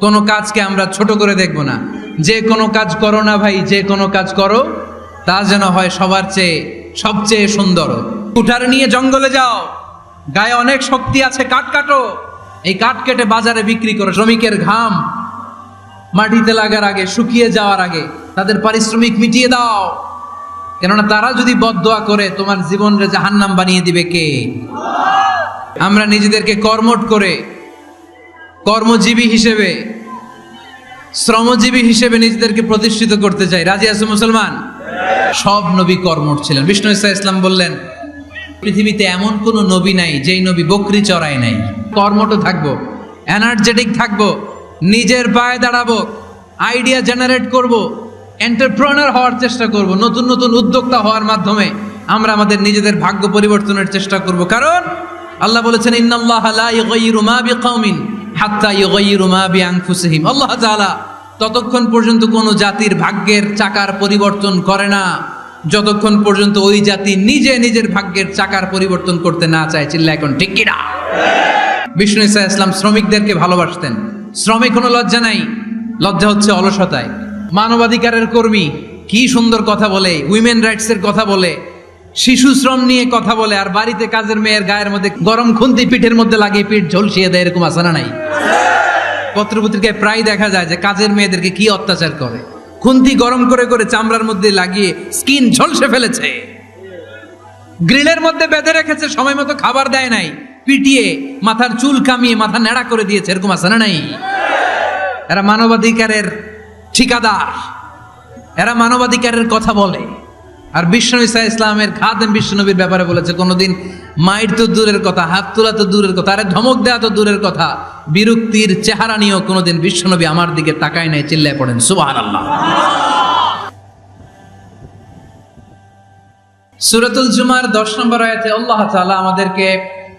কোনো কাজকে আমরা ছোট করে দেখব না। যে কোনো কাজ করো না ভাই, যে কোনো কাজ করো তা যেন হয় সবার চেয়ে সবচেয়ে সুন্দর। কুঠার নিয়ে জঙ্গলে যাও, গায়ে অনেক শক্তি আছে, কাঠ কাটো, এই কাঠ কেটে বাজারে বিক্রি করো। শ্রমিকের ঘাম মাটিতে লাগার আগে, শুকিয়ে যাওয়ার আগে তাদের পারিশ্রমিক মিটিয়ে দাও, কেননা তারা যদি বদদোয়া করে তোমার জীবনকে জাহান্নাম বানিয়ে দিবে কে? আমরা নিজেদেরকে কর্মঠ করে, কর্মজীবী হিসেবে, শ্রমজীবী হিসেবে নিজেদেরকে প্রতিষ্ঠিত করতে চাই। রাজি আছো মুসলমান? সব নবী কর্মঠ ছিলেন। বিষ্ণু ঈসা ইসলাম বললেন, পৃথিবীতে এমন কোন নবী নাই যেই নবী বকরি চড়ায় নাই। কর্মঠ থাকবো, এনার্জেটিক থাকবো, নিজের পায়ে দাঁড়াবো, আইডিয়া জেনারেট করব, এন্টারপ্রেনার হওয়ার চেষ্টা করব, নতুন নতুন উদ্যোক্তা হওয়ার মাধ্যমে আমরা আমাদের নিজেদের ভাগ্য পরিবর্তনের চেষ্টা করব। কারণ আল্লাহ বলেছেন, ইন্নাল্লাহা লা ইউগাইয়িরু মা বিকাউমিন হাত্তা ইউগাইয়িরু মা বিআনফুসিহিম। আল্লাহ তাআলা ততক্ষণ পর্যন্ত কোনো জাতির ভাগ্যের চাকার পরিবর্তন করে না যতক্ষণ পর্যন্ত ওই জাতি নিজে নিজের ভাগ্যের চাকার পরিবর্তন করতে না চায়। চিল্লা এখন ঠিক কিনা? বিষ্ণু ঈসা ইসলাম শ্রমিকদেরকে ভালোবাসতেন। শ্রমে কোনো লজ্জা নাই, লজ্জা হচ্ছে অলসতায়। মানবাধিকারের কর্মী, কি সুন্দর কথা বলে, উইমেন রাইটস এর কথা বলে, শিশু শ্রম নিয়ে কথা বলে, আর বাড়িতে কাজের মেয়ের গায়ের মধ্যে গরম খুন্তি পিঠের মধ্যে লাগিয়ে পিঠ ঝলসিয়ে দেয়, এরকম আছে না নাই? পত্রপত্রিকায় প্রায় দেখা যায় যে কাজের মেয়েদেরকে কি অত্যাচার করে, খুন্তি গরম করে করে চামড়ার মধ্যে লাগিয়ে স্কিন ঝলসে ফেলেছে, গ্রিলের মধ্যে বেঁধে রেখেছে, সময় মতো খাবার দেয় নাই, পিটিয়ে মাথার চুল কামিয়ে মাথা ন্যাড়া করে দিয়েছে, এরকম আছে না নাই? এরা মানবাধিকারের ঠিকাদার, এরা মানবাধিকারের কথা বলে। আর বিষ্ণু ঈসা ইসলামের খাদেম বিশ্বনবীর ব্যাপারে বলেছে, কোনোদিন মাইর তো দূরের কথা, হাত তোলা তো দূরের কথা, আরে ধমক দেওয়া তো দূরের কথা, বিরক্তির চেহারা নিয়েও কোনোদিন বিশ্বনবী আমার দিকে তাকায় নাই। চিল্লায় পড়েন সুবহানাল্লাহ। সূরাতুল জুমার 10 নম্বর আয়াতে আল্লাহ তাআলা আমাদেরকে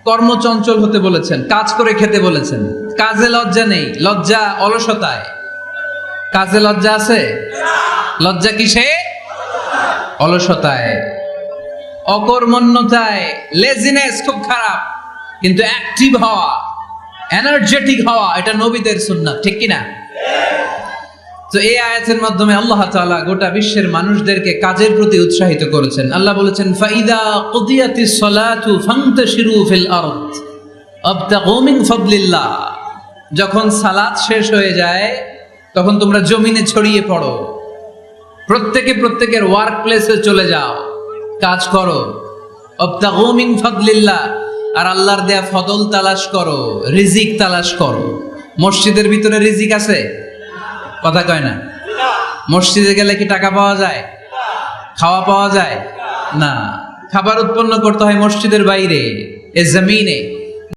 কর্মচঞ্চল হতে বলেছেন, কাজ করে খেতে বলেছেন। কাজে লজ্জা নেই, লজ্জা অলসতায়। কাজে লজ্জা আছে? লজ্জা কিসে? অলসতায়, অকর্মণ্যতায়। লেজিনেস খুব খারাপ, কিন্তু অ্যাক্টিভ হওয়া, এনার্জেটিক হওয়া, এটা নবীদের সুন্নাত, ঠিক কিনা? তো এই আয়াতের মাধ্যমে আল্লাহ তাআলা গোটা বিশ্বের মানুষদেরকে কাজের প্রতি উৎসাহিত করেছেন। আল্লাহ বলেছেন, ফাইদা কুদিয়াতিস সালাতু ফান্তাশিরু ফিল আরদ আবতাগু মিন ফাদলিল্লাহ। যখন সালাত শেষ হয়ে যায় তখন তোমরা জমিনে ছড়িয়ে পড়ো, প্রত্যেকে প্রত্যেকের ওয়ার্ক প্লেসে চলে যাও, কাজ করো। আবতাগু মিন ফাদলিল্লাহ, আর আল্লাহর দেয়া ফদল তালাশ করো, রিজিক তালাশ করো। মসজিদের ভিতরে রিজিক আছে? কথা কয় না। মসজিদে গেলে কি টাকা পাওয়া যায়? খাওয়া পাওয়া যায় না। খাবার উৎপন্ন করতে হয় মসজিদের বাইরে, এ জমিনে।